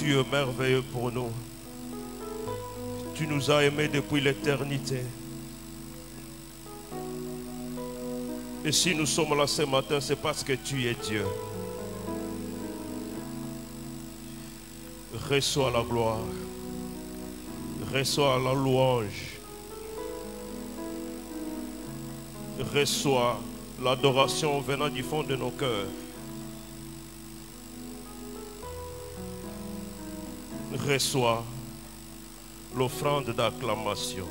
Tu es merveilleux pour nous. Tu nous as aimés depuis l'éternité. Et si nous sommes là ce matin, c'est parce que tu es Dieu. Reçois la gloire. Reçois la louange. Reçois l'adoration venant du fond de nos cœurs. Reçois l'offrande d'acclamation.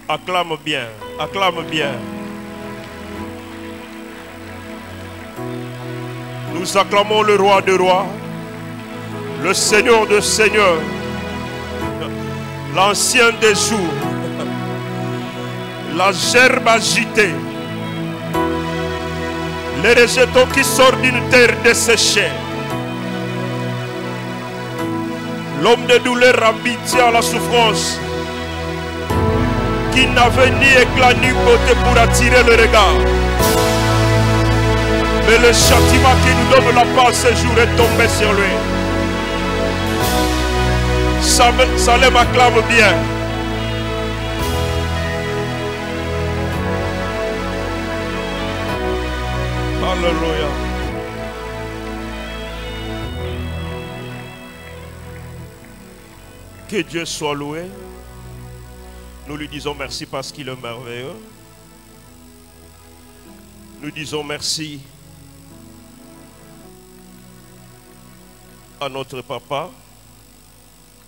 Acclame bien, acclame bien. Nous acclamons le roi des rois, le Seigneur des seigneurs, l'ancien des jours, la gerbe agitée, les rejetons qui sortent d'une terre desséchée, l'homme de douleur habitué à la souffrance, qui n'avait ni éclat ni beauté pour attirer le regard. Mais le châtiment qui nous donne la paix ce jour est tombé sur lui. Salem acclame bien. Alléluia. Que Dieu soit loué. Nous lui disons merci parce qu'il est merveilleux. Nous disons merci à notre papa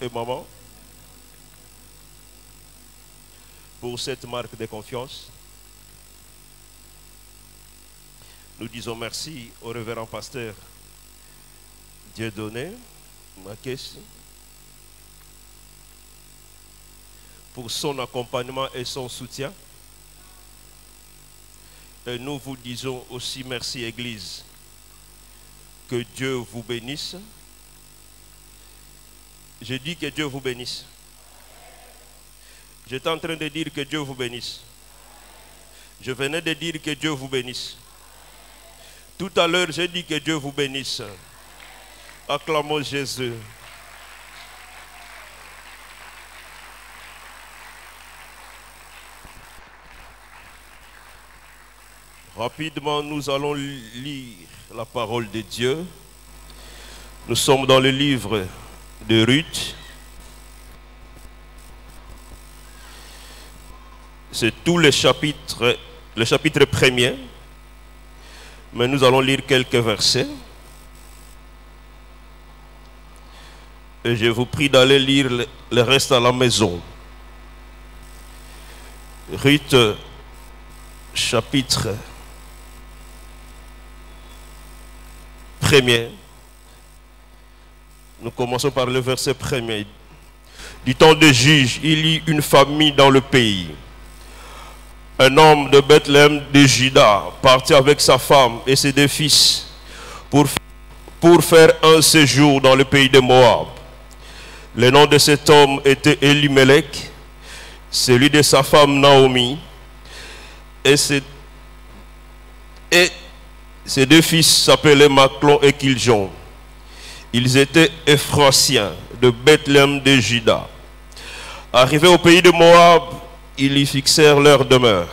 et maman pour cette marque de confiance. Nous disons merci au révérend pasteur Dieudonné Makessi pour son accompagnement et son soutien. Et nous vous disons aussi merci, Église. Que Dieu vous bénisse. J'ai dit que Dieu vous bénisse. J'étais en train de dire que Dieu vous bénisse. Je venais de dire que Dieu vous bénisse. Tout à l'heure, j'ai dit que Dieu vous bénisse. Acclamons Jésus. Rapidement, nous allons lire la parole de Dieu. Nous sommes dans le livre de Ruth. C'est tout le chapitre premier. Mais nous allons lire quelques versets. Et je vous prie d'aller lire le reste à la maison. Ruth, chapitre premier. Nous commençons par le verset premier. Du temps de Juge, il y eut une famille dans le pays. Un homme de Bethléem de Juda partit avec sa femme et ses deux fils pour faire un séjour dans le pays de Moab. Le nom de cet homme était Elimelech, celui de sa femme Naomi, et ses deux fils s'appelaient Maclon et Kiljon. Ils étaient Ephraciens de Bethléem de Juda. Arrivés au pays de Moab, ils y fixèrent leur demeure.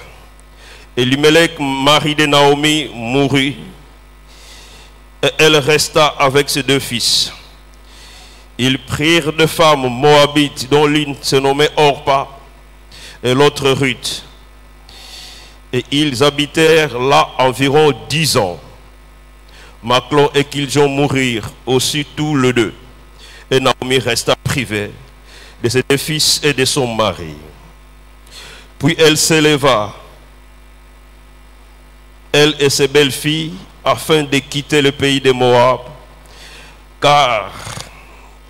Elimelech, mari de Naomi, mourut, et elle resta avec ses deux fils. Ils prirent deux femmes moabites, dont l'une se nommait Orpa et l'autre Ruth. Et ils habitèrent là environ 10 ans. Maclon et Kiljon mourirent aussi tous les deux. Et Naomi resta privée de ses deux fils et de son mari. Puis elle s'éleva, elle et ses belles-filles, afin de quitter le pays de Moab, car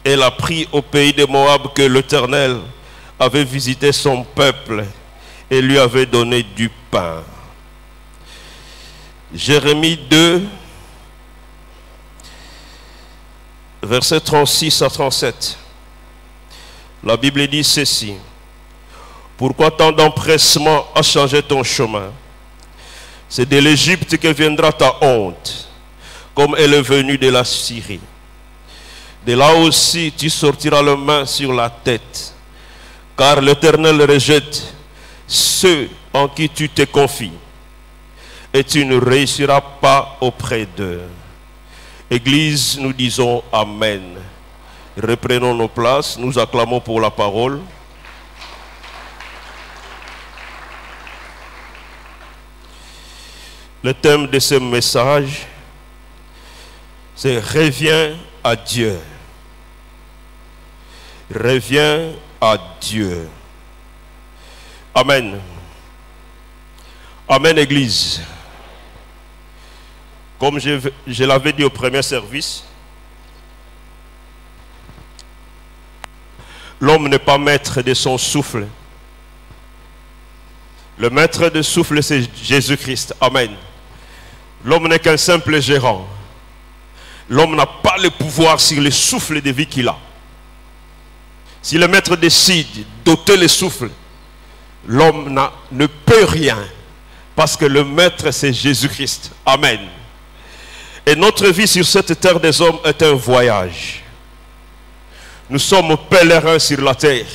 elle a pris au pays de Moab que l'Éternel avait visité son peuple et lui avait donné du pain. Jérémie 2, versets 36 à 37. La Bible dit ceci. Pourquoi tant d'empressement à changer ton chemin? C'est de l'Égypte que viendra ta honte, comme elle est venue de la Syrie. De là aussi tu sortiras la main sur la tête, car l'Éternel rejette ceux en qui tu te confies, et tu ne réussiras pas auprès d'eux. Église, nous disons Amen. Reprenons nos places, nous acclamons pour la parole. Le thème de ce message, c'est « Reviens à Dieu ». Reviens à Dieu. Amen. Amen, Église. Comme je l'avais dit au premier service, l'homme n'est pas maître de son souffle. Le maître de souffle, c'est Jésus-Christ. Amen. L'homme n'est qu'un simple gérant. L'homme n'a pas le pouvoir sur le souffle de vie qu'il a. Si le maître décide d'ôter le souffle, l'homme ne peut rien. Parce que le maître, c'est Jésus-Christ. Amen. Et notre vie sur cette terre des hommes est un voyage. Nous sommes pèlerins sur la terre.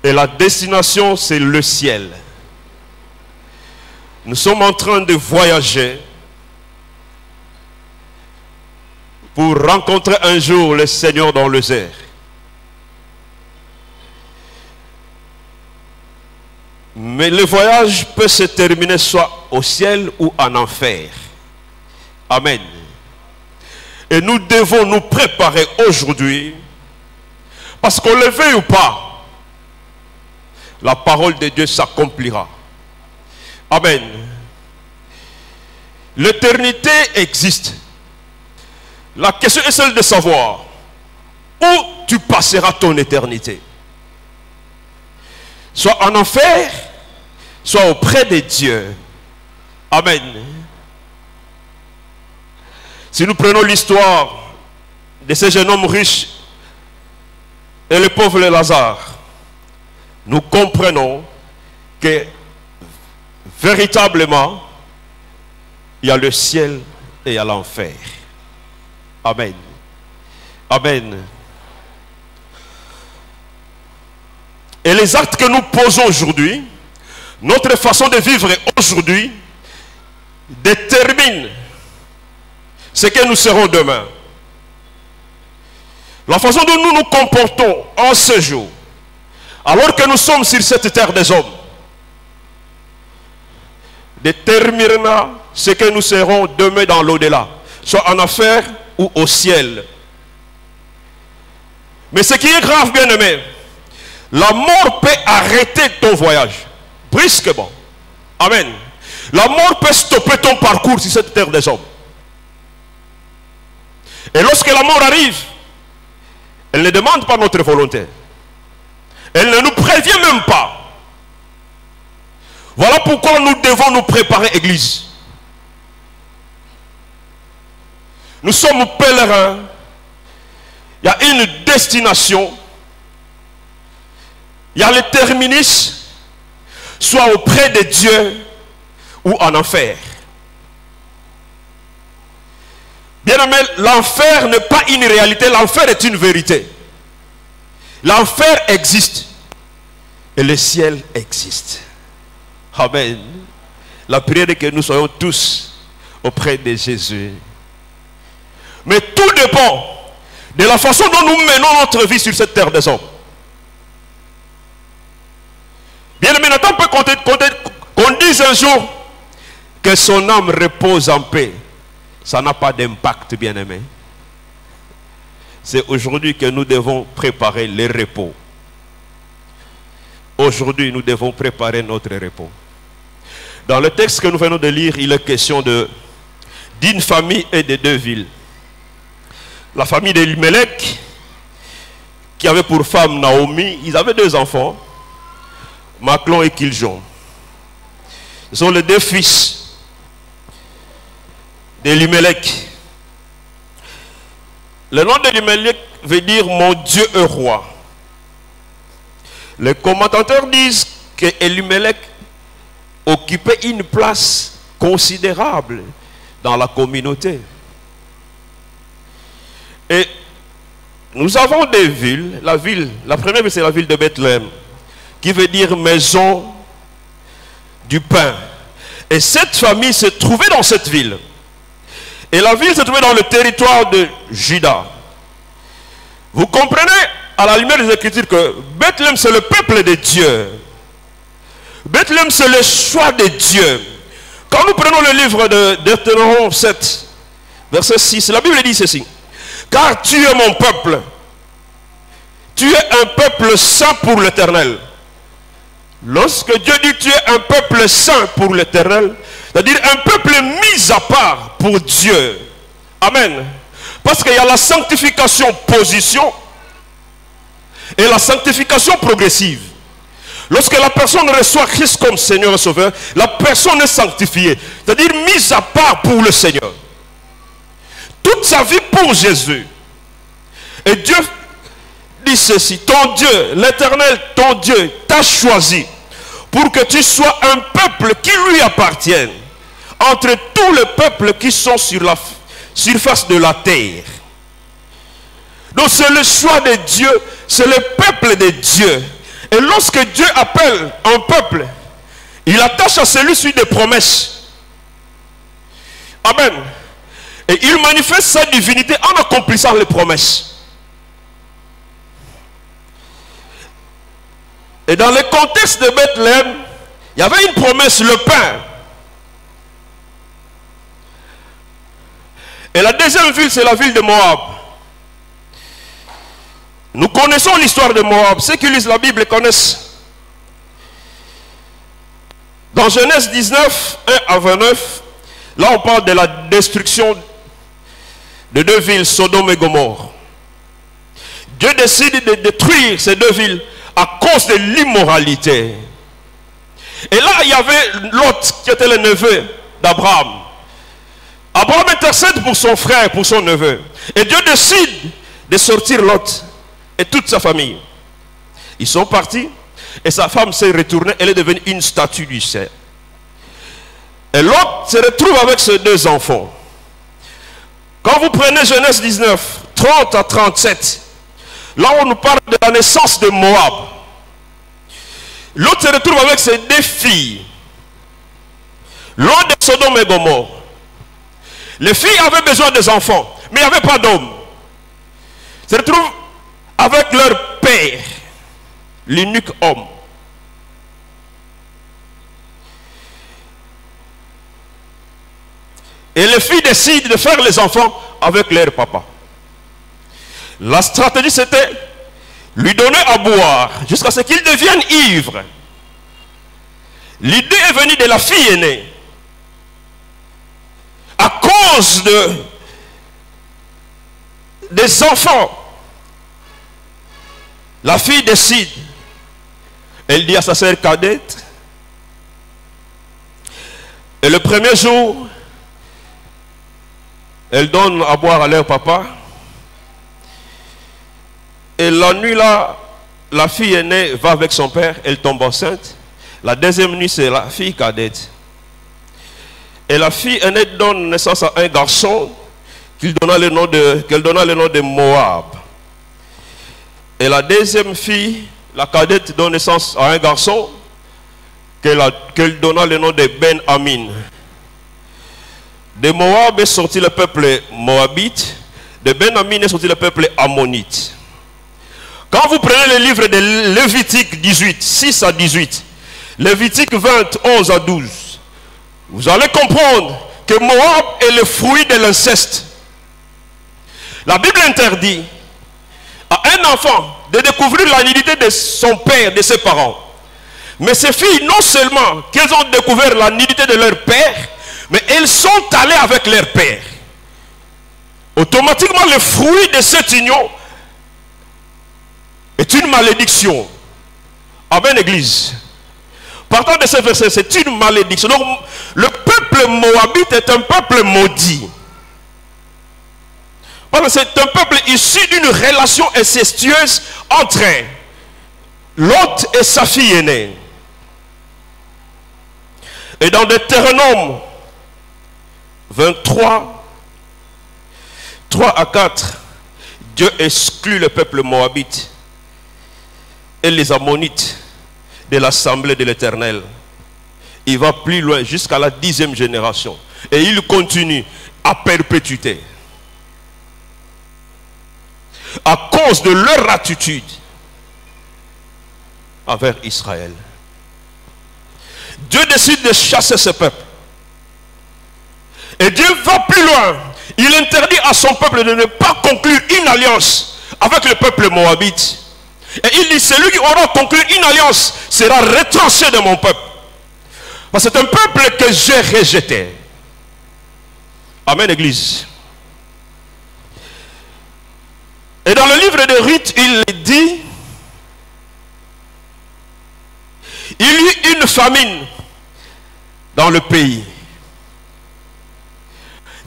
Et la destination, c'est le ciel. Nous sommes en train de voyager pour rencontrer un jour le Seigneur dans les airs. Mais le voyage peut se terminer soit au ciel ou en enfer. Amen. Et nous devons nous préparer aujourd'hui, parce qu'on le veuille ou pas, la parole de Dieu s'accomplira. Amen. L'éternité existe. La question est celle de savoir où tu passeras ton éternité. Soit en enfer, soit auprès de Dieu. Amen. Si nous prenons l'histoire de ce jeune homme riche et le pauvre Lazare, nous comprenons que véritablement, il y a le ciel et il y a l'enfer. Amen. Amen. Et les actes que nous posons aujourd'hui, notre façon de vivre aujourd'hui, détermine ce que nous serons demain. La façon dont nous nous comportons en ce jour, alors que nous sommes sur cette terre des hommes, déterminera ce que nous serons demain dans l'au-delà, soit en enfer ou au ciel. Mais ce qui est grave, bien aimé, la mort peut arrêter ton voyage brusquement. Amen. La mort peut stopper ton parcours sur cette terre des hommes. Et lorsque la mort arrive, elle ne demande pas notre volonté. Elle ne nous prévient même pas. Voilà pourquoi nous devons nous préparer, Église. Nous sommes pèlerins. Il y a une destination. Il y a le terminus, soit auprès de Dieu ou en enfer. Bien aimé, l'enfer n'est pas une réalité, l'enfer est une vérité. L'enfer existe et le ciel existe. Amen. La prière est que nous soyons tous auprès de Jésus. Mais tout dépend de la façon dont nous menons notre vie sur cette terre des hommes. Bien aimé, Nathan peut qu'on dise un jour que son âme repose en paix. Ça n'a pas d'impact, bien aimé. C'est aujourd'hui que nous devons préparer le repos. Aujourd'hui, nous devons préparer notre repos. Dans le texte que nous venons de lire, il est question d'une famille et de deux villes. La famille d'Elimelech, qui avait pour femme Naomi, ils avaient deux enfants, Maclon et Kiljon. Ce sont les deux fils d'Elimelech. Le nom d'Elimelech veut dire mon Dieu est roi. Les commentateurs disent qu'Elimelech occupait une place considérable dans la communauté. Et nous avons des villes. La première ville, c'est la ville de Bethléem, qui veut dire maison du pain. Et cette famille se trouvait dans cette ville. Et la ville se trouvait dans le territoire de Juda. Vous comprenez, à la lumière des Écritures, que Bethléem, c'est le peuple de Dieu. Bethléem, c'est le choix de Dieu. Quand nous prenons le livre de Deutéronome 7, verset 6, la Bible dit ceci. Car tu es mon peuple. Tu es un peuple saint pour l'Éternel. Lorsque Dieu dit tu es un peuple saint pour l'Éternel, c'est-à-dire un peuple mis à part pour Dieu. Amen. Parce qu'il y a la sanctification position et la sanctification progressive. Lorsque la personne reçoit Christ comme Seigneur et Sauveur, la personne est sanctifiée, c'est-à-dire mise à part pour le Seigneur. Toute sa vie pour Jésus. Et Dieu dit ceci, ton Dieu, l'Éternel, ton Dieu, t'a choisi pour que tu sois un peuple qui lui appartienne entre tous les peuples qui sont sur la surface de la terre. Donc c'est le choix de Dieu, c'est le peuple de Dieu. Et lorsque Dieu appelle un peuple, il attache à celui-ci des promesses. Amen. Et il manifeste sa divinité en accomplissant les promesses. Et dans le contexte de Bethléem, il y avait une promesse, le pain. Et la deuxième ville, c'est la ville de Moab. Nous connaissons l'histoire de Moab. Ceux qui lisent la Bible connaissent. Dans Genèse 19, 1 à 29, là on parle de la destruction de deux villes, Sodome et Gomorrhe. Dieu décide de détruire ces deux villes à cause de l'immoralité. Et là, il y avait Lot qui était le neveu d'Abraham. Abraham intercède pour son frère, pour son neveu. Et Dieu décide de sortir Lot et toute sa famille. Ils sont partis et sa femme s'est retournée. Elle est devenue une statue du ciel. Et Lot se retrouve avec ses deux enfants. Quand vous prenez Genèse 19, 30 à 37, là on nous parle de la naissance de Moab. Lot se retrouve avec ses deux filles. Loin de Sodome et Gomorrhe. Les filles avaient besoin des enfants, mais il n'y avait pas d'hommes. Se retrouvent avec leur père, l'unique homme. Et les filles décident de faire les enfants avec leur papa. La stratégie c'était lui donner à boire jusqu'à ce qu'il devienne ivre. L'idée est venue de la fille aînée. À cause des enfants, la fille décide. Elle dit à sa sœur cadette. Et le premier jour, elle donne à boire à leur papa. Et la nuit là, la fille aînée va avec son père, elle tombe enceinte. La deuxième nuit, c'est la fille cadette. Et la fille aînée donne naissance à un garçon qu'elle donna le nom de Moab. Et la deuxième fille, la cadette, donne naissance à un garçon qu'elle donna le nom de Ben-Amin. De Moab est sorti le peuple moabite. De Ben-Amin est sorti le peuple ammonite. Quand vous prenez le livre de Lévitique 18, 6 à 18, Lévitique 20, 11 à 12, vous allez comprendre que Moab est le fruit de l'inceste. La Bible interdit à un enfant de découvrir la nudité de son père, de ses parents. Mais ces filles, non seulement qu'elles ont découvert la nudité de leur père, mais elles sont allées avec leur père. Automatiquement, le fruit de cette union est une malédiction. Amen, Église. Partant de ce verset, c'est une malédiction. Donc, le peuple moabite est un peuple maudit. Parce que c'est un peuple issu d'une relation incestueuse entre Lot et sa fille aînée. Et dans Deutéronome 23, 3 à 4, Dieu exclut le peuple moabite et les ammonites de l'assemblée de l'Éternel. Il va plus loin jusqu'à la 10e génération. Et il continue à perpétuité. À cause de leur attitude envers Israël. Dieu décide de chasser ce peuple. Et Dieu va plus loin. Il interdit à son peuple de ne pas conclure une alliance avec le peuple moabite. Et il dit, celui qui aura conclu une alliance sera retranché de mon peuple. Parce que c'est un peuple que j'ai rejeté. Amen, Église. Et dans le livre de Ruth, il dit, il y eut une famine dans le pays.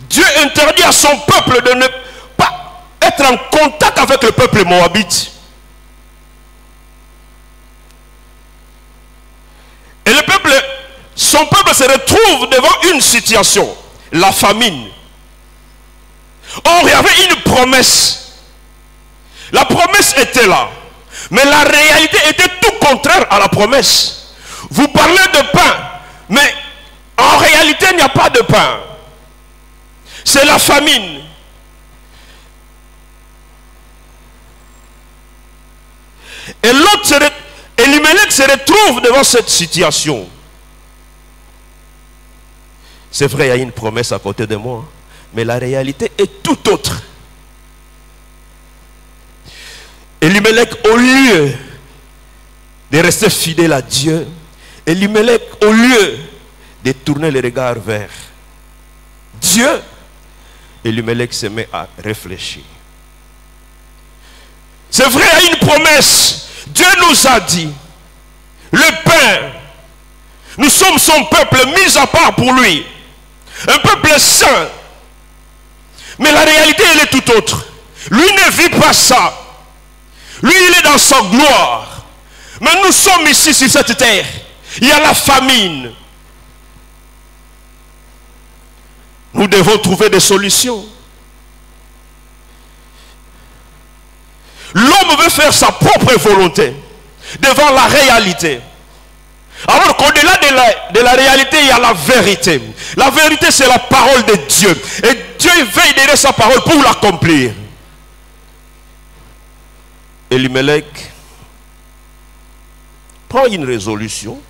Dieu interdit à son peuple de ne pas être en contact avec le peuple moabite. Et le peuple, son peuple se retrouve devant une situation, la famine. Or, il y avait une promesse. La promesse était là. Mais la réalité était tout contraire à la promesse. Vous parlez de pain, mais en réalité, il n'y a pas de pain. C'est la famine. Et l'autre, Elimelech se retrouve devant cette situation. C'est vrai, il y a une promesse à côté de moi, mais la réalité est tout autre. Elimelech, au lieu de rester fidèle à Dieu, Elimelech, au lieu de tourner le regard vers Dieu, Elimelech se met à réfléchir. C'est vrai, il y a une promesse. Dieu nous a dit, le pain, nous sommes son peuple mis à part pour lui. Un peuple saint. Mais la réalité, elle est tout autre. Lui ne vit pas ça. Lui, il est dans sa gloire. Mais nous sommes ici sur cette terre. Il y a la famine. Nous devons trouver des solutions. L'homme veut faire sa propre volonté devant la réalité. Alors qu'au-delà de la réalité, il y a la vérité. La vérité, c'est la parole de Dieu. Et Dieu veille derrière sa parole pour l'accomplir. Elimelech prend une résolution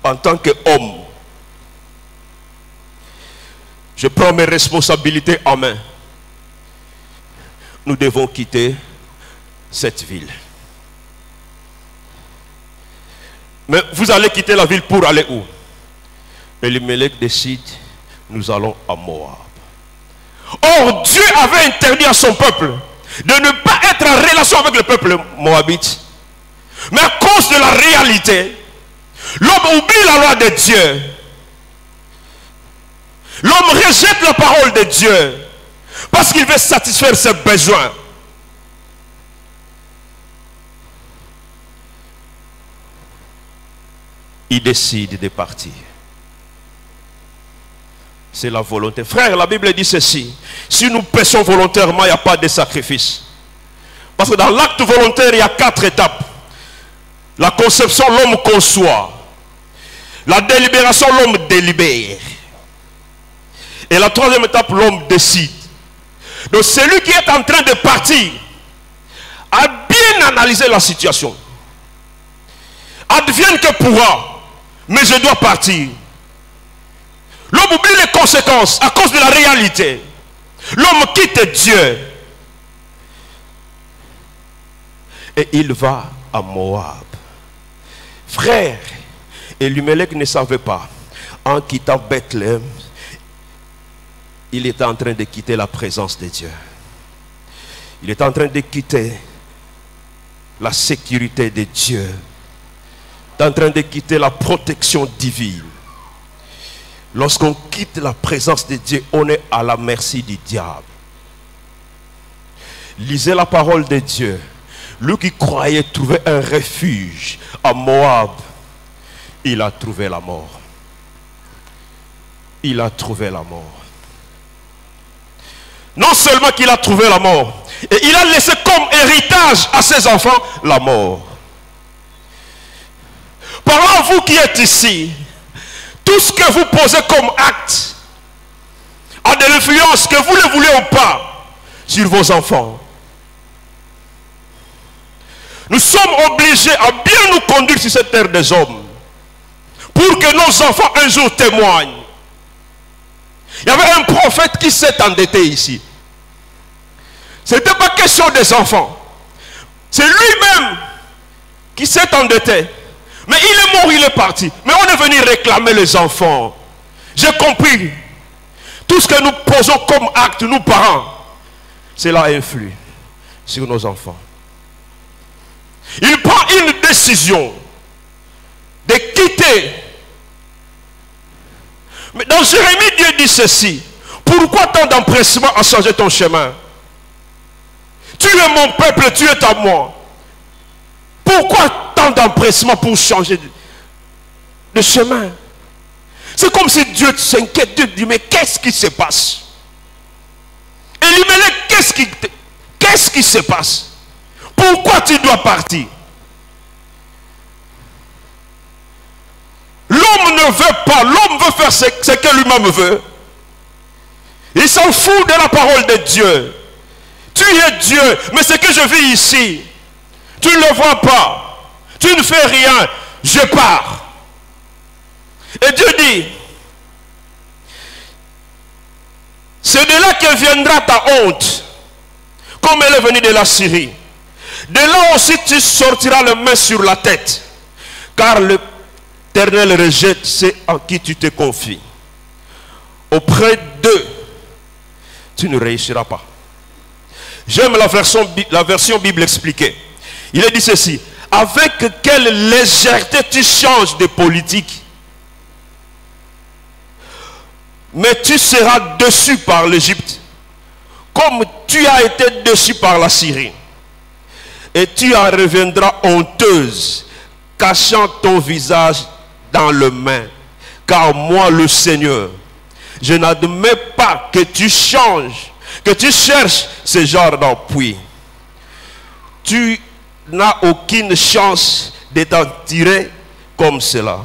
en tant qu'homme. Je prends mes responsabilités en main. Nous devons quitter cette ville. Mais vous allez quitter la ville pour aller où? Elimelech décide, nous allons à Moab. Or, Dieu avait interdit à son peuple de ne pas être en relation avec le peuple moabite. Mais à cause de la réalité, l'homme oublie la loi de Dieu. L'homme rejette la parole de Dieu parce qu'il veut satisfaire ses besoins. Il décide de partir. C'est la volonté. Frère, la Bible dit ceci. Si nous péchons volontairement, il n'y a pas de sacrifice. Parce que dans l'acte volontaire, il y a 4 étapes. La conception, l'homme conçoit. La délibération, l'homme délibère. Et la 3e étape, l'homme décide. Donc celui qui est en train de partir a bien analysé la situation. Advienne que pourra, mais je dois partir. L'homme oublie les conséquences à cause de la réalité. L'homme quitte Dieu. Et il va à Moab. Frère, Elimelech ne savait pas. En quittant Bethléem, il était en train de quitter la présence de Dieu. Il est en train de quitter la sécurité de Dieu. Il est en train de quitter la protection divine. Lorsqu'on quitte la présence de Dieu, on est à la merci du diable. Lisez la parole de Dieu. lui qui croyait trouver un refuge à Moab, il a trouvé la mort. Il a trouvé la mort. Non seulement qu'il a trouvé la mort, et il a laissé comme héritage à ses enfants la mort. Parlant vous qui êtes ici, tout ce que vous posez comme acte a de l'influence, que vous le voulez ou pas, sur vos enfants. Nous sommes obligés à bien nous conduire sur cette terre des hommes, pour que nos enfants un jour témoignent. Il y avait un prophète qui s'est endetté ici. Ce n'était pas question des enfants. C'est lui-même qui s'est endetté. Mais il est mort, il est parti. Mais on est venu réclamer les enfants. J'ai compris. Tout ce que nous posons comme acte, nous parents, cela influe sur nos enfants. Il prend une décision de quitter. Mais dans Jérémie, Dieu dit ceci. Pourquoi tant d'empressement à changer ton chemin? Tu es mon peuple, tu es à moi. Pourquoi tant d'empressement pour changer de chemin? C'est comme si Dieu s'inquiète. Dieu dit, mais qu'est-ce qui se passe? Elimelech, qu'est-ce qui se passe? Pourquoi tu dois partir? L'homme ne veut pas, l'homme veut faire ce que lui-même veut. Il s'en fout de la parole de Dieu. Tu es Dieu, mais ce que je vis ici, tu ne le vois pas. Tu ne fais rien, je pars. Et Dieu dit, c'est de là que viendra ta honte, comme elle est venue de la Syrie. De là aussi tu sortiras les mains sur la tête, car l'Éternel rejette ceux en qui tu te confies. Auprès d'eux, tu ne réussiras pas. J'aime la version Bible expliquée. Il est dit ceci: avec quelle légèreté tu changes de politique, mais tu seras déçu par l'Égypte, comme tu as été déçu par la Syrie. Et tu en reviendras honteuse, cachant ton visage dans le main. Car moi, le Seigneur, je n'admets pas que tu changes, que tu cherches ce genre d'appui. Tu n'as aucune chance de t'en tirer comme cela.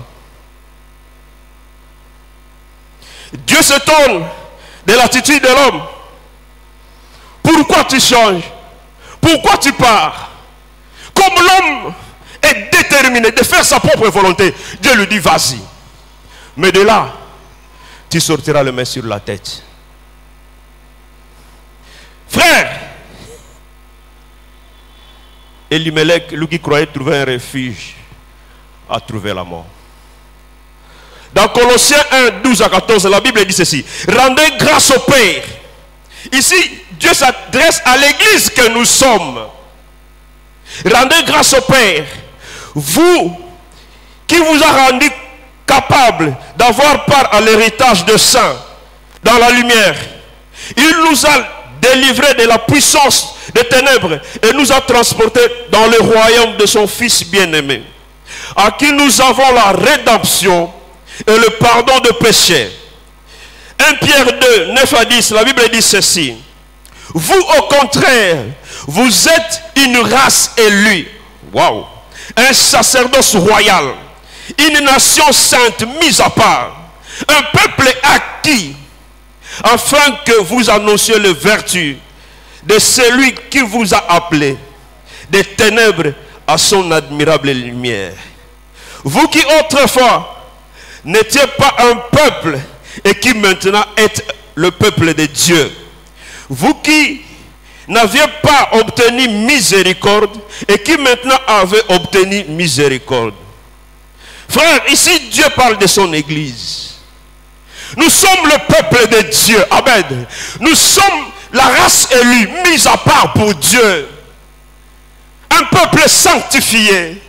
Dieu s'étonne de l'attitude de l'homme. Pourquoi tu changes? Pourquoi tu pars? Comme l'homme est déterminé de faire sa propre volonté, Dieu lui dit vas-y. Mais de là, tu sortiras le main sur la tête. Frère, Elimelech, lui qui croyait trouver un refuge, a trouvé la mort. Dans Colossiens 1, 12 à 14, la Bible dit ceci: rendez grâce au Père. Ici, Dieu s'adresse à l'église que nous sommes. Rendez grâce au Père, vous qui vous a rendu capable d'avoir part à l'héritage de saints dans la lumière. Il nous a délivrés de la puissance des ténèbres et nous a transportés dans le royaume de son Fils bien-aimé, à qui nous avons la rédemption et le pardon de péché. 1 Pierre 2, 9 à 10, la Bible dit ceci: vous au contraire, vous êtes une race élue, waouh, un sacerdoce royal, une nation sainte mise à part, un peuple acquis, afin que vous annonciez les vertus de celui qui vous a appelé des ténèbres à son admirable lumière. Vous qui autrefois n'étiez pas un peuple et qui maintenant êtes le peuple de Dieu. Vous qui n'aviez pas obtenu miséricorde et qui maintenant avez obtenu miséricorde. Frère, ici Dieu parle de son église. Nous sommes le peuple de Dieu. Amen. Nous sommes la race élue, mise à part pour Dieu. Un peuple sanctifié.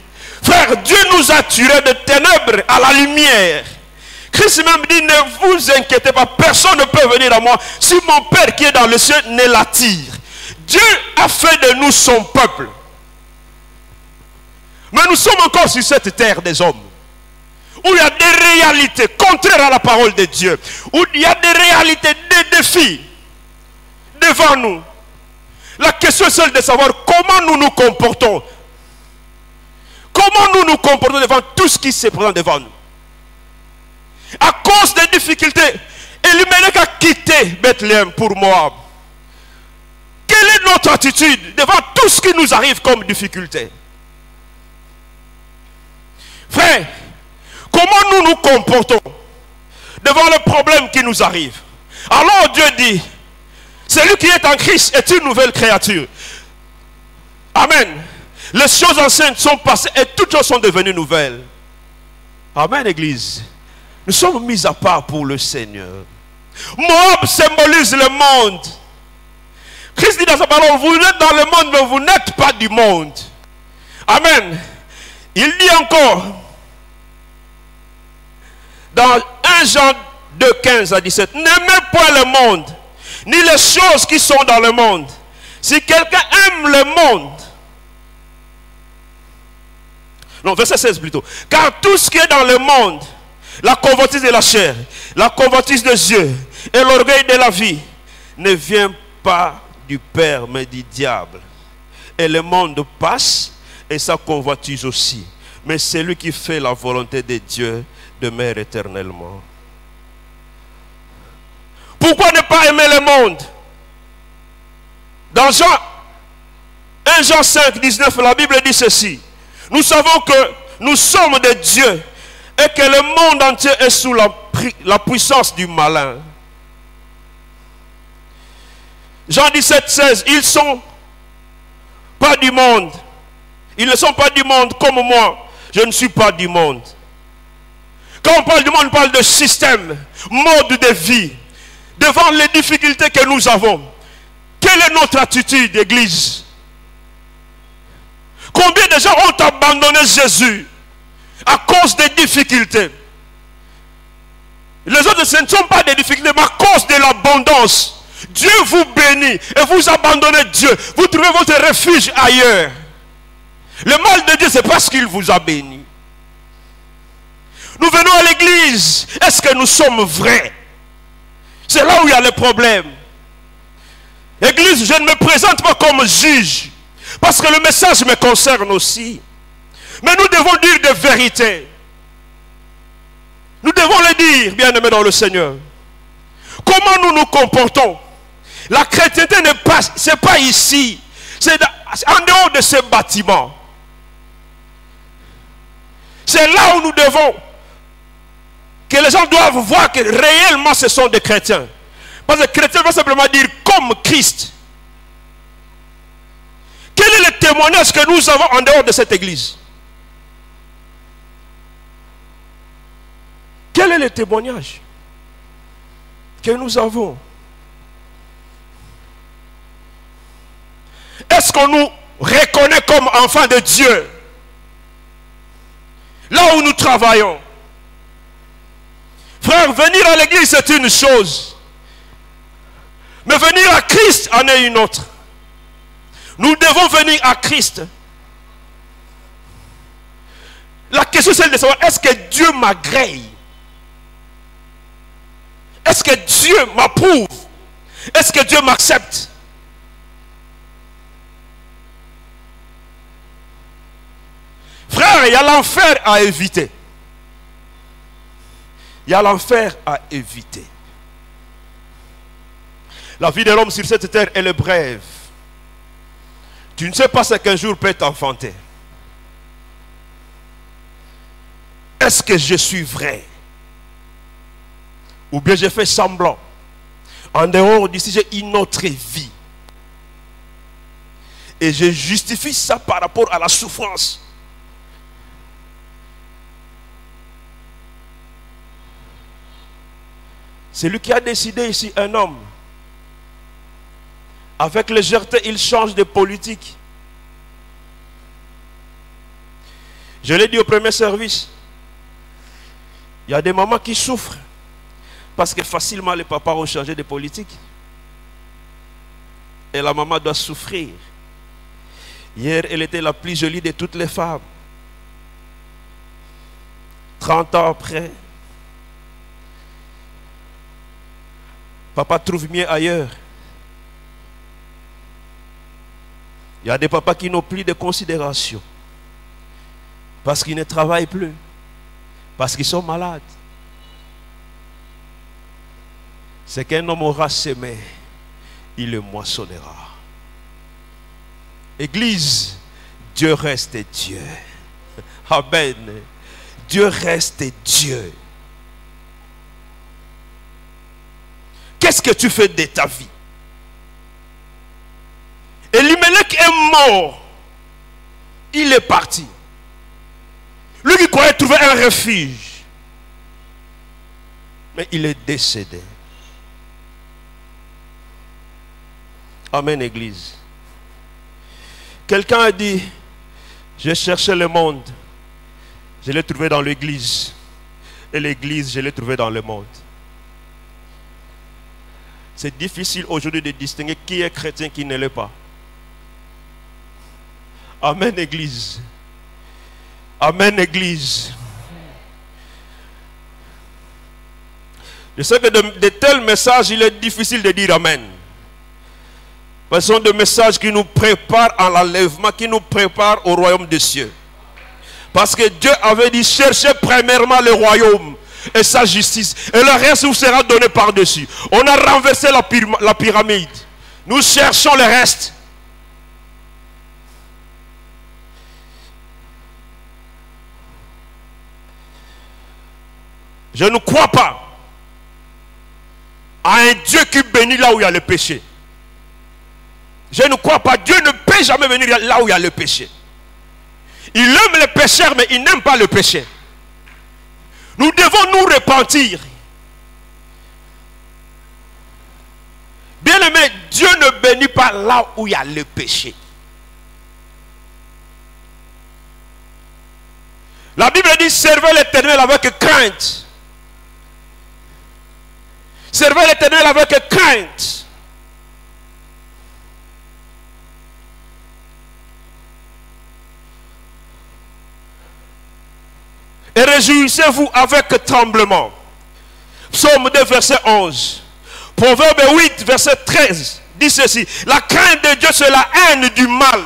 Frère, Dieu nous a tirés de ténèbres à la lumière. Christ même dit, ne vous inquiétez pas, personne ne peut venir à moi si mon Père qui est dans le ciel ne l'attire. Dieu a fait de nous son peuple. Mais nous sommes encore sur cette terre des hommes, où il y a des réalités contraires à la parole de Dieu, où il y a des réalités, des défis devant nous. La question est celle de savoir comment nous nous comportons. Comment nous nous comportons devant tout ce qui se présente devant nous. À cause des difficultés, Elimelech a quitté Bethléem pour Moab. Quelle est notre attitude devant tout ce qui nous arrive comme difficulté? Frère, comment nous nous comportons devant le problème qui nous arrive? Alors Dieu dit, celui qui est en Christ est une nouvelle créature. Amen. Les choses anciennes sont passées et toutes choses sont devenues nouvelles. Amen, Église. Nous sommes mis à part pour le Seigneur. Moab symbolise le monde. Christ dit dans sa parole, vous êtes dans le monde, mais vous n'êtes pas du monde. Amen. Il dit encore, dans 1 Jean 2, 15 à 17, n'aimez point le monde, ni les choses qui sont dans le monde. Si quelqu'un aime le monde, non, verset 16 plutôt, car tout ce qui est dans le monde, la convoitise de la chair, la convoitise des yeux et l'orgueil de la vie, ne vient pas du Père, mais du diable. Et le monde passe et sa convoitise aussi. Mais celui qui fait la volonté de Dieu demeure éternellement. Pourquoi ne pas aimer le monde? Dans 1 Jean 5, 19, la Bible dit ceci. Nous savons que nous sommes de Dieu et que le monde entier est sous la puissance du malin. Jean 17, 16, ils ne sont pas du monde. Ils ne sont pas du monde comme moi. Je ne suis pas du monde. Quand on parle du monde, on parle de système, mode de vie. Devant les difficultés que nous avons, quelle est notre attitude, Église? Combien de gens ont abandonné Jésus à cause des difficultés? Les autres, ce ne sont pas des difficultés, mais à cause de l'abondance. Dieu vous bénit et vous abandonnez Dieu. Vous trouvez votre refuge ailleurs. Le mal de Dieu, c'est parce qu'il vous a béni. Nous venons à l'église. Est-ce que nous sommes vrais? C'est là où il y a le problème. Église, je ne me présente pas comme juge, parce que le message me concerne aussi. Mais nous devons dire des vérités. Nous devons le dire, bien-aimés dans le Seigneur. Comment nous nous comportons? La chrétienté n'est pas, c'est pas ici. C'est en dehors de ce bâtiment. C'est là où nous devons, que les gens doivent voir que réellement ce sont des chrétiens. Parce que chrétien va simplement dire comme Christ. Quel est le témoignage que nous avons en dehors de cette église? Quel est le témoignage que nous avons? Est-ce qu'on nous reconnaît comme enfants de Dieu? Là où nous travaillons. Frère, venir à l'église c'est une chose. Mais venir à Christ en est une autre. Nous devons venir à Christ. La question c'est de savoir, est-ce que Dieu m'agrée? Est-ce que Dieu m'approuve? Est-ce que Dieu m'accepte? Frère, il y a l'enfer à éviter. Il y a l'enfer à éviter. La vie de l'homme sur cette terre, elle est brève. Tu ne sais pas ce qu'un jour peut t'enfanter. Est-ce que je suis vrai? Ou bien j'ai fait semblant? En dehors d'ici, j'ai une autre vie. Et je justifie ça par rapport à la souffrance. C'est lui qui a décidé ici, un homme. Avec légèreté, il change de politique. Je l'ai dit au premier service. Il y a des mamans qui souffrent. Parce que facilement les papas ont changé de politique. Et la maman doit souffrir. Hier, elle était la plus jolie de toutes les femmes. 30 ans après, papa trouve mieux ailleurs. Il y a des papas qui n'ont plus de considération parce qu'ils ne travaillent plus, parce qu'ils sont malades. Ce qu'un homme aura semé, il le moissonnera. Église, Dieu reste Dieu. Amen. Dieu reste Dieu. Qu'est-ce que tu fais de ta vie? Elimelech est mort. Il est parti. Lui qui croyait trouver un refuge. Mais il est décédé. Amen, Église. Quelqu'un a dit, j'ai cherché le monde. Je l'ai trouvé dans l'Église. Et l'Église, je l'ai trouvé dans le monde. C'est difficile aujourd'hui de distinguer qui est chrétien et qui ne l'est pas. Amen, Église. Amen, Église. Je sais que de tels messages, il est difficile de dire Amen. Ce sont des messages qui nous préparent à l'enlèvement, qui nous préparent au royaume des cieux. Parce que Dieu avait dit, cherchez premièrement le royaume et sa justice. Et le reste vous sera donné par-dessus. On a renversé la pyramide. Nous cherchons le reste. Je ne crois pas à un Dieu qui bénit là où il y a le péché. Je ne crois pas. Dieu ne peut jamais venir là où il y a le péché. Il aime les pécheurs, mais il n'aime pas le péché. Nous devons nous repentir. Bien aimé, Dieu ne bénit pas là où il y a le péché. La Bible dit, servez l'Éternel avec crainte. Servez l'Éternel avec crainte. Et réjouissez-vous avec tremblement. Psaume 2, verset 11. Proverbe 8, verset 13. Dit ceci. La crainte de Dieu, c'est la haine du mal.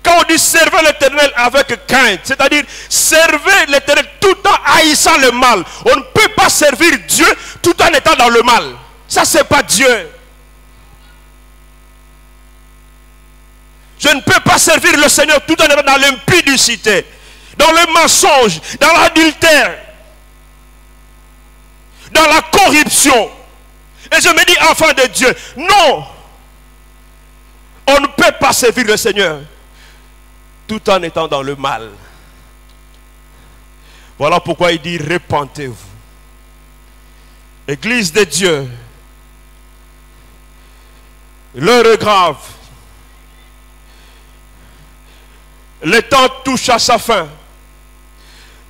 Quand on dit servez l'Éternel avec crainte, c'est-à-dire servez l'Éternel tout en haïssant le mal. On ne peut pas servir Dieu tout en étant dans le mal. Ça, c'est pas Dieu. Je ne peux pas servir le Seigneur tout en étant dans l'impudicité, dans le mensonge, dans l'adultère, dans la corruption. Et je me dis, enfant de Dieu, non, on ne peut pas servir le Seigneur tout en étant dans le mal. Voilà pourquoi il dit, repentez-vous. Église de Dieu, l'heure est grave. Le temps touche à sa fin.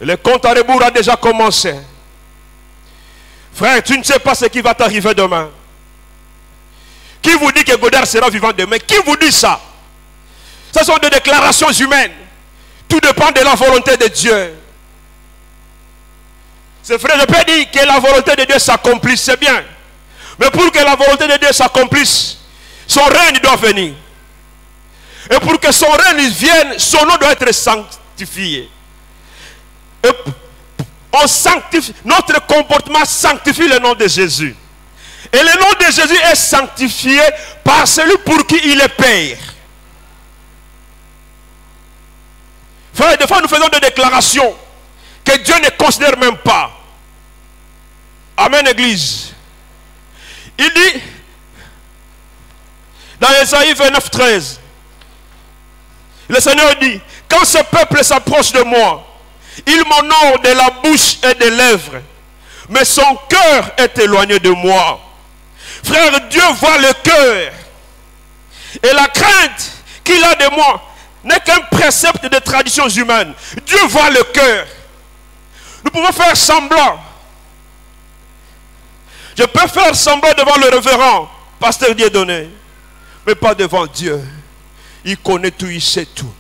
Le compte à rebours a déjà commencé. Frère, tu ne sais pas ce qui va t'arriver demain. Qui vous dit que Godard sera vivant demain? Qui vous dit ça? Ce sont des déclarations humaines. Tout dépend de la volonté de Dieu. C'est vrai, je peux dire que la volonté de Dieu s'accomplisse, c'est bien. Mais pour que la volonté de Dieu s'accomplisse, son règne doit venir. Et pour que son règne vienne, son nom doit être sanctifié. Et on sanctifie, notre comportement sanctifie le nom de Jésus. Et le nom de Jésus est sanctifié par celui pour qui il est Père. Frère, des fois nous faisons des déclarations que Dieu ne considère même pas. Amen, Église. Il dit dans Ésaïe 29, 13, le Seigneur dit, quand ce peuple s'approche de moi, il m'honore de la bouche et des lèvres, mais son cœur est éloigné de moi. Frère, Dieu voit le cœur. Et la crainte qu'il a de moi n'est qu'un précepte de traditions humaines. Dieu voit le cœur. Nous pouvons faire semblant. Je peux faire semblant devant le révérend pasteur Dieudonné, mais pas devant Dieu. Il connaît tout, il sait tout.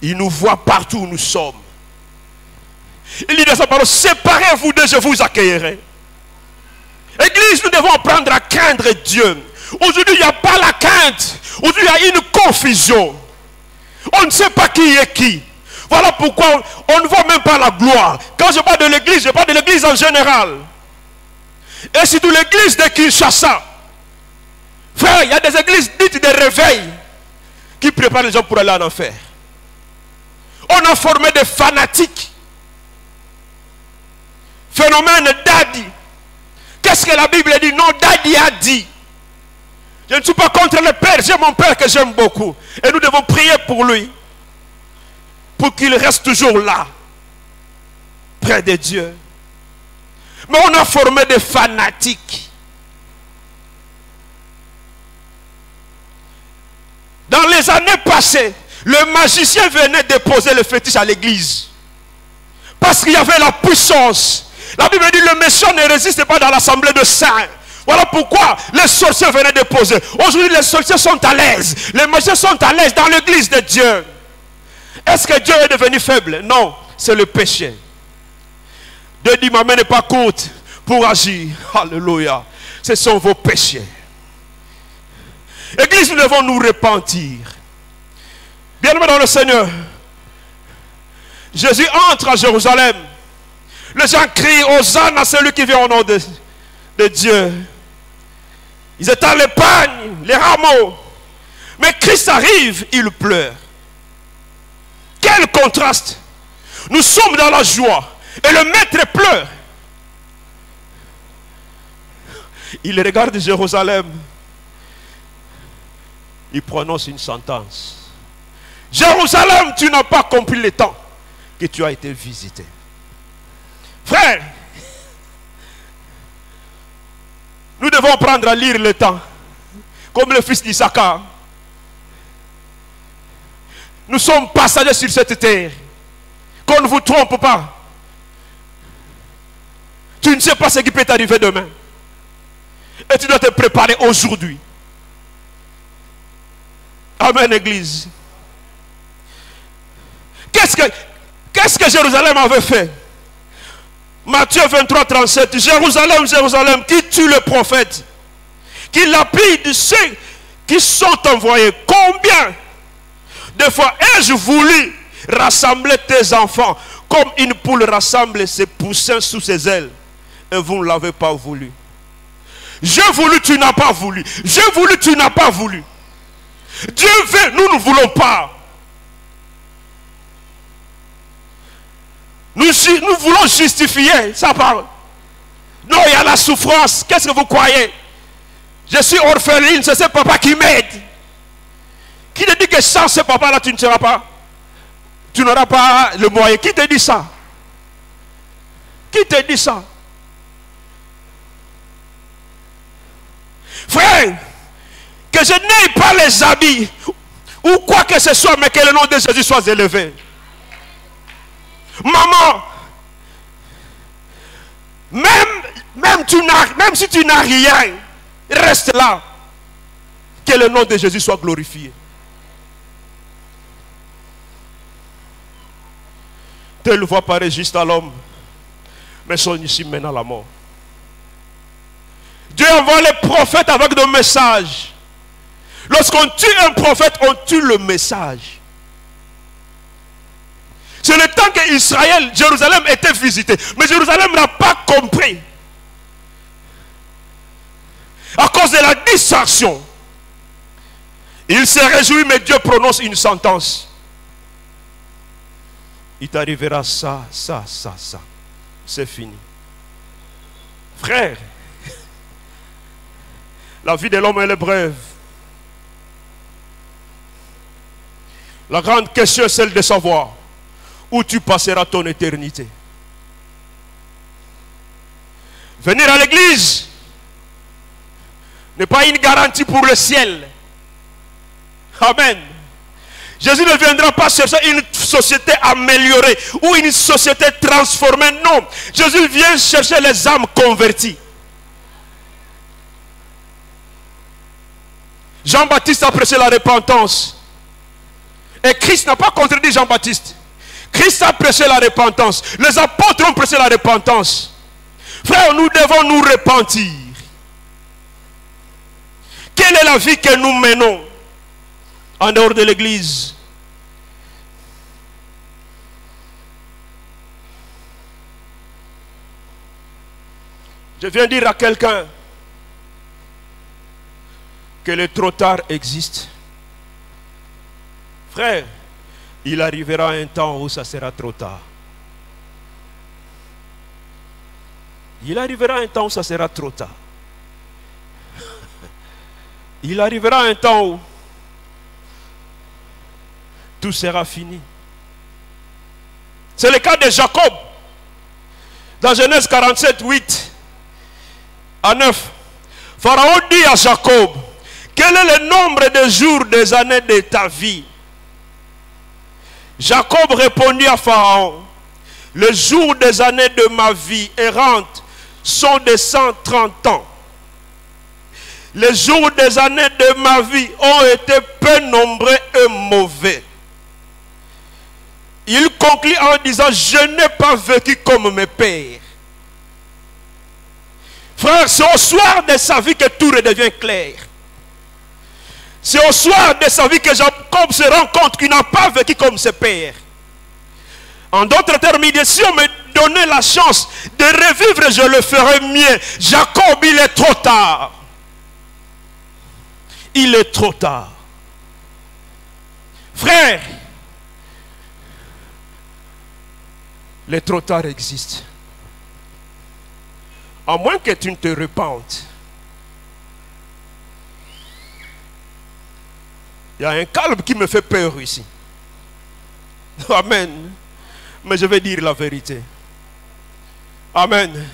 Il nous voit partout où nous sommes. Il dit dans sa parole, séparez-vous d'eux, je vous accueillerai. Église, nous devons apprendre à craindre Dieu. Aujourd'hui, il n'y a pas la crainte. Aujourd'hui, il y a une confusion. On ne sait pas qui est qui. Voilà pourquoi on ne voit même pas la gloire. Quand je parle de l'église, je parle de l'église en général. Et surtout l'église de Kinshasa. Frère, il y a des églises dites de réveil qui préparent les gens pour aller en enfer. On a formé des fanatiques. Phénomène Dadi. Qu'est-ce que la Bible dit? Non, Dadi a dit. Je ne suis pas contre le Père, j'ai mon Père que j'aime beaucoup. Et nous devons prier pour lui. Pour qu'il reste toujours là. Près de Dieu. Mais on a formé des fanatiques. Dans les années passées, le magicien venait déposer le fétiche à l'église. Parce qu'il y avait la puissance. La Bible dit le méchant ne résiste pas dans l'assemblée de saints. Voilà pourquoi les sorciers venaient déposer. Aujourd'hui, les sorciers sont à l'aise. Les magiciens sont à l'aise dans l'église de Dieu. Est-ce que Dieu est devenu faible? Non, c'est le péché. Dieu dit, ma main n'est pas courte pour agir. Alléluia. Ce sont vos péchés. Église, nous devons nous repentir. Bien-aimés dans le Seigneur, Jésus entre à Jérusalem. Les gens crient Hosanna à celui qui vient au nom de Dieu. Ils étendent les pagnes, les rameaux. Mais Christ arrive, il pleure. Quel contraste! Nous sommes dans la joie et le maître pleure. Il regarde Jérusalem. Il prononce une sentence. Jérusalem, tu n'as pas compris le temps que tu as été visité. Frère, nous devons apprendre à lire le temps. Comme le fils d'Issachar. Nous sommes passagers sur cette terre. Qu'on ne vous trompe pas. Tu ne sais pas ce qui peut t'arriver demain. Et tu dois te préparer aujourd'hui. Amen, Église. Qu'est-ce que Jérusalem avait fait? Matthieu 23, 37. Jérusalem, Jérusalem, qui tue le prophète, qui lapide ceux qui sont envoyés. Combien de fois ai-je voulu rassembler tes enfants comme une poule rassemble ses poussins sous ses ailes, et vous ne l'avez pas voulu. J'ai voulu, tu n'as pas voulu. J'ai voulu, tu n'as pas voulu. Dieu veut, nous ne voulons pas. Nous voulons justifier sa parole. Non, il y a la souffrance. Qu'est-ce que vous croyez? Je suis orpheline, c'est ce papa qui m'aide. Qui te dit que sans ce papa-là, tu ne seras pas? Tu n'auras pas le moyen. Qui te dit ça? Qui te dit ça? Frère, que je n'aie pas les habits ou quoi que ce soit, mais que le nom de Jésus soit élevé. Maman, même si tu n'as rien, reste là. Que le nom de Jésus soit glorifié. Telle voix paraît juste à l'homme, mais son issue mène à la mort. Dieu envoie les prophètes avec des messages. Lorsqu'on tue un prophète, on tue le message. C'est le temps que Israël, Jérusalem était visité. Mais Jérusalem n'a pas compris. À cause de la distraction. Il se réjouit, mais Dieu prononce une sentence. Il t'arrivera ça. C'est fini. Frère, la vie de l'homme, elle est brève. La grande question est celle de savoir où tu passeras ton éternité. Venir à l'église n'est pas une garantie pour le ciel. Amen. Jésus ne viendra pas chercher une société améliorée ou une société transformée. Non. Jésus vient chercher les âmes converties. Jean-Baptiste a prêché la repentance. Et Christ n'a pas contredit Jean-Baptiste. Christ a prêché la repentance. Les apôtres ont prêché la repentance. Frère, nous devons nous repentir. Quelle est la vie que nous menons en dehors de l'église? Je viens dire à quelqu'un que le trop tard existe. Frère, il arrivera un temps où ça sera trop tard. Il arrivera un temps où ça sera trop tard. Il arrivera un temps où tout sera fini. C'est le cas de Jacob. Dans Genèse 47, 8 à 9. Pharaon dit à Jacob, quel est le nombre de jours, des années de ta vie? Jacob répondit à Pharaon, les jours des années de ma vie errante sont de 130 ans. Les jours des années de ma vie ont été peu nombreux et mauvais. Il conclut en disant, je n'ai pas vécu comme mes pères. Frère, c'est au soir de sa vie que tout redevient clair. C'est au soir de sa vie que Jacob se rend compte qu'il n'a pas vécu comme ses pères. En d'autres termes, il dit, si on me donnait la chance de revivre, je le ferais mieux. Jacob, il est trop tard. Il est trop tard. Frère, le trop tard existe. À moins que tu ne te repentes. Il y a un calme qui me fait peur ici. Amen. Mais je vais dire la vérité. Amen.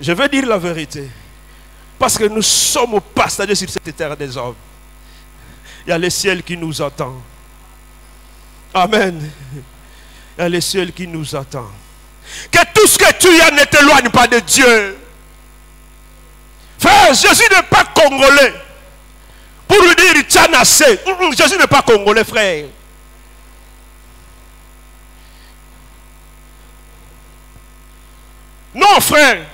Je vais dire la vérité. Parce que nous sommes partagés sur cette terre des hommes. Il y a le ciel qui nous attend. Amen. Il y a le ciel qui nous attend. Que tout ce que tu as ne t'éloigne pas de Dieu. Frère, Jésus n'est pas congolais. Pour lui dire, tu as assez. Jésus n'est pas congolais, frère. Non, frère.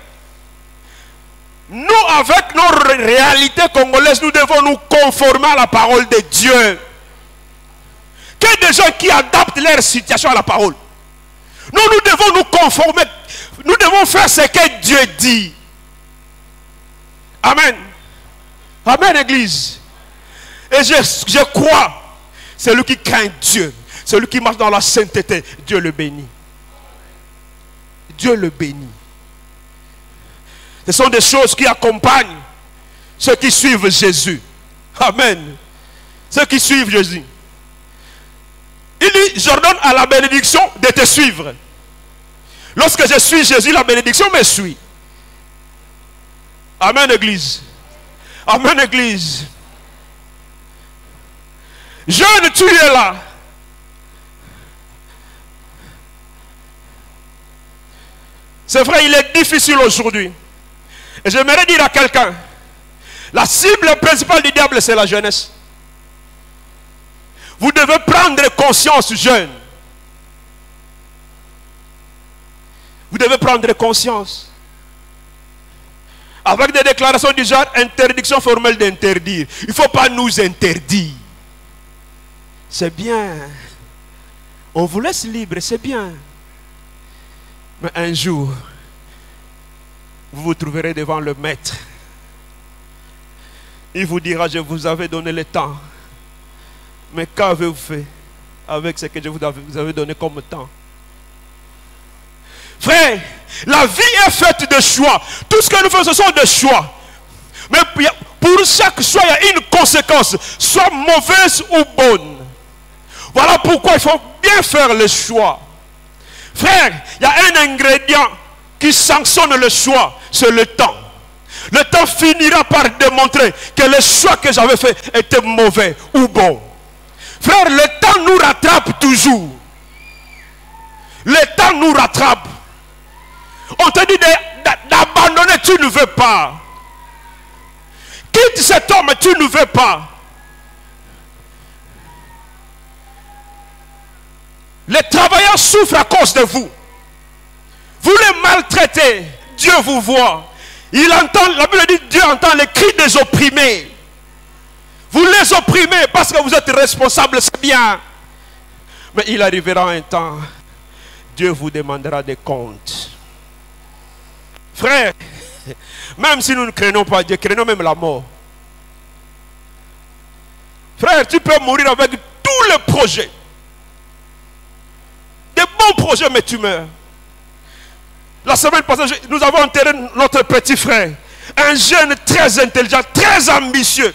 Nous, avec nos réalités congolaises, nous devons nous conformer à la parole de Dieu. Que des gens qui adaptent leur situation à la parole. Nous, nous devons nous conformer. Nous devons faire ce que Dieu dit. Amen. Amen, Église. Et je crois, celui qui craint Dieu, celui qui marche dans la sainteté, Dieu le bénit. Dieu le bénit. Ce sont des choses qui accompagnent ceux qui suivent Jésus. Amen. Ceux qui suivent Jésus. Il dit, j'ordonne à la bénédiction de te suivre. Lorsque je suis Jésus, la bénédiction me suit. Amen, Église. Amen, Église. Jeune, tu es là. C'est vrai, il est difficile aujourd'hui. Et j'aimerais dire à quelqu'un, la cible principale du diable, c'est la jeunesse. Vous devez prendre conscience, jeunes. Vous devez prendre conscience. Avec des déclarations du genre, interdiction formelle d'interdire. Il ne faut pas nous interdire. C'est bien. On vous laisse libre, c'est bien. Mais un jour, vous vous trouverez devant le maître. Il vous dira, je vous avais donné le temps. Mais qu'avez-vous fait avec ce que je vous avais donné comme temps? Frère, la vie est faite de choix. Tout ce que nous faisons, ce sont des choix. Mais pour chaque choix, il y a une conséquence, soit mauvaise ou bonne. Voilà pourquoi il faut bien faire le choix. Frère, il y a un ingrédient qui sanctionne le choix, c'est le temps. Le temps finira par démontrer que le choix que j'avais fait était mauvais ou bon. Frère, le temps nous rattrape toujours. Le temps nous rattrape. On te dit d'abandonner, tu ne veux pas. Quitte cet homme, tu ne veux pas. 1 Les travailleurs souffrent à cause de vous. Vous les maltraitez. Dieu vous voit. Il entend, la Bible dit, Dieu entend les cris des opprimés. Vous les opprimez parce que vous êtes responsables, c'est bien. Mais il arrivera un temps, Dieu vous demandera des comptes. Frère, même si nous ne craignons pas Dieu, craignons même la mort. Frère, tu peux mourir avec tous les projets. Des bons projets, mais tu meurs. La semaine passée, nous avons enterré notre petit frère. Un jeune très intelligent, très ambitieux,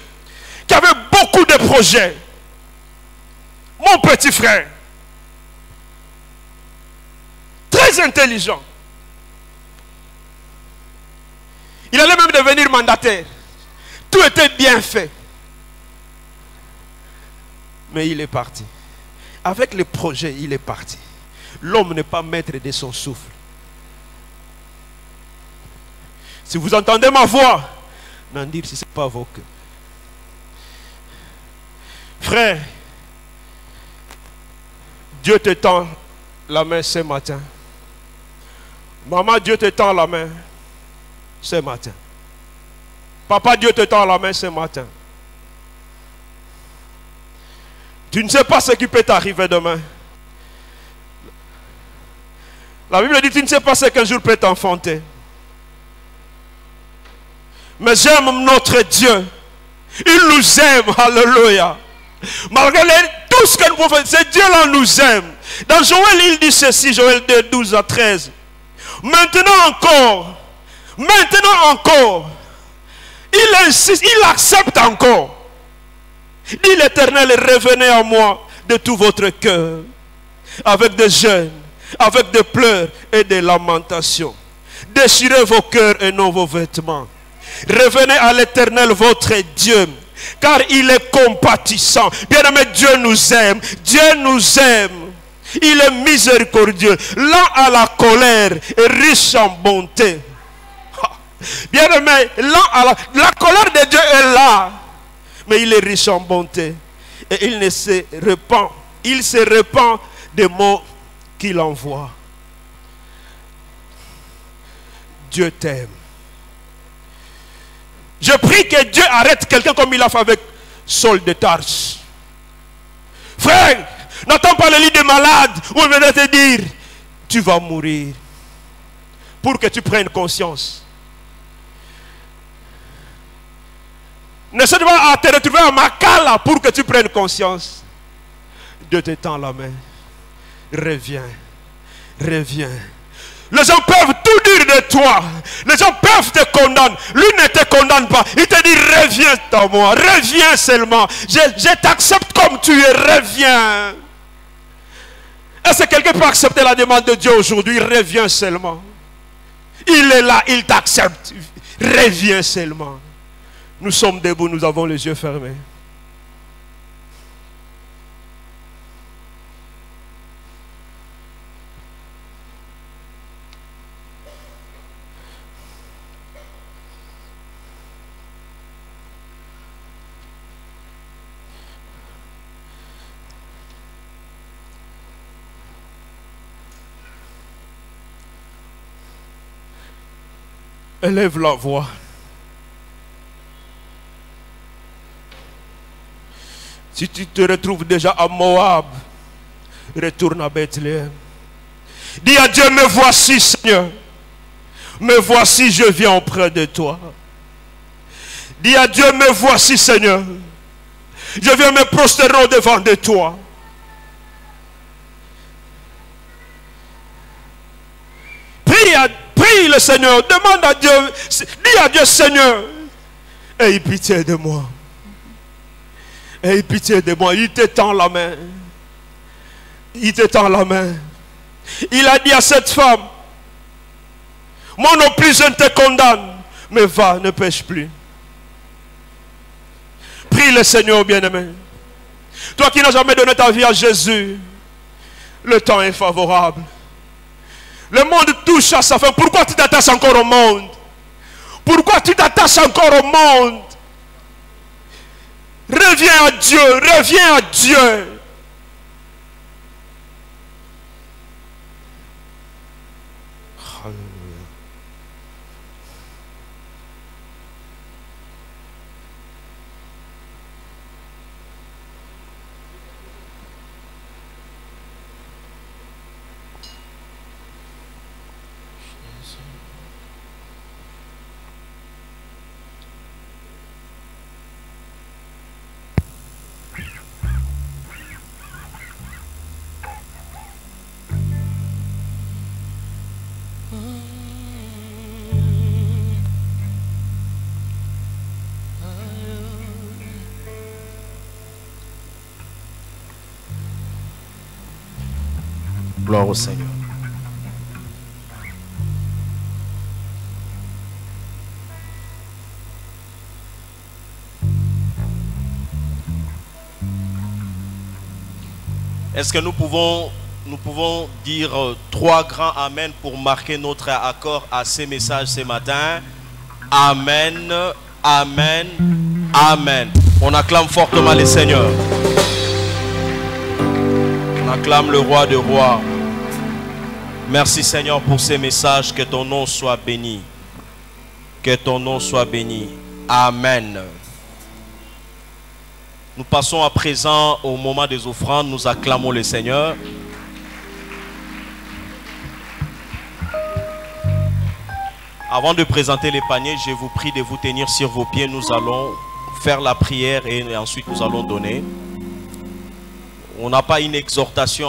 qui avait beaucoup de projets. Mon petit frère. Très intelligent. Il allait même devenir mandataire. Tout était bien fait. Mais il est parti. Avec les projets, il est parti. L'homme n'est pas maître de son souffle. Si vous entendez ma voix, n'en dire si ce n'est pas vos cœurs. Frère, Dieu te tend la main ce matin. Maman, Dieu te tend la main ce matin. Papa, Dieu te tend la main ce matin. Tu ne sais pas ce qui peut t'arriver demain. La Bible dit, tu ne sais pas ce qu'un jour peut t'enfanter. Mais j'aime notre Dieu. Il nous aime. Alléluia. Malgré tout ce que nous pouvons faire, c'est Dieu-là nous aime. Dans Joël, il dit ceci, Joël 2, 12 à 13. Maintenant encore, il insiste, il accepte encore. Dit l'Éternel, revenez à moi de tout votre cœur, avec des jeûnes, avec des pleurs et des lamentations. Déchirez vos cœurs et non vos vêtements. Revenez à l'Éternel votre Dieu, car il est compatissant. Bien-aimé, Dieu nous aime. Dieu nous aime. Il est miséricordieux, lent à la colère et riche en bonté. Bien-aimé, lent à la colère de Dieu est là, mais il est riche en bonté. Et il se repent. Il se repent des mots qu'il envoie. Dieu t'aime. Je prie que Dieu arrête quelqu'un comme il a fait avec Saul de Tarse. Frère, n'attends pas le lit des malades où il venait te dire, tu vas mourir. Pour que tu prennes conscience. Ne se pas à te retrouver à Makala pour que tu prennes conscience. Dieu te tend la main. Reviens. Reviens. Les gens peuvent tout dire de toi. Les gens peuvent te condamner. Lui ne te condamne pas. Il te dit reviens à moi. Reviens seulement. Je t'accepte comme tu es. Reviens. Est-ce que quelqu'un peut accepter la demande de Dieu aujourd'hui? Reviens seulement. Il est là. Il t'accepte. Reviens seulement. Nous sommes debout. Nous avons les yeux fermés. Élève la voix. Si tu te retrouves déjà à Moab, retourne à Bethléem. Dis à Dieu, me voici Seigneur. Me voici, je viens auprès de toi. Dis à Dieu, me voici Seigneur. Je viens me prosterner devant de toi. Prie le Seigneur, demande à Dieu, dis à Dieu, Seigneur, aie pitié de moi. Aie pitié de moi. Il te tend la main. Il te tend la main. Il a dit à cette femme, moi non plus je ne te condamne, mais va, ne pêche plus. Prie le Seigneur, bien-aimé. Toi qui n'as jamais donné ta vie à Jésus, le temps est favorable. Le monde touche à sa fin. Pourquoi tu t'attaches encore au monde? Pourquoi tu t'attaches encore au monde? Reviens à Dieu. Reviens à Dieu. Alléluia. Gloire au Seigneur. Est-ce que nous pouvons dire trois grands amen pour marquer notre accord à ces messages ce matin? Amen, amen, amen. On acclame fortement le Seigneur. On acclame le roi des rois. Merci Seigneur pour ces messages. Que ton nom soit béni. Que ton nom soit béni. Amen. Nous passons à présent au moment des offrandes. Nous acclamons le Seigneur. Avant de présenter les paniers, je vous prie de vous tenir sur vos pieds. Nous allons faire la prière et ensuite nous allons donner. On n'a pas une exhortation.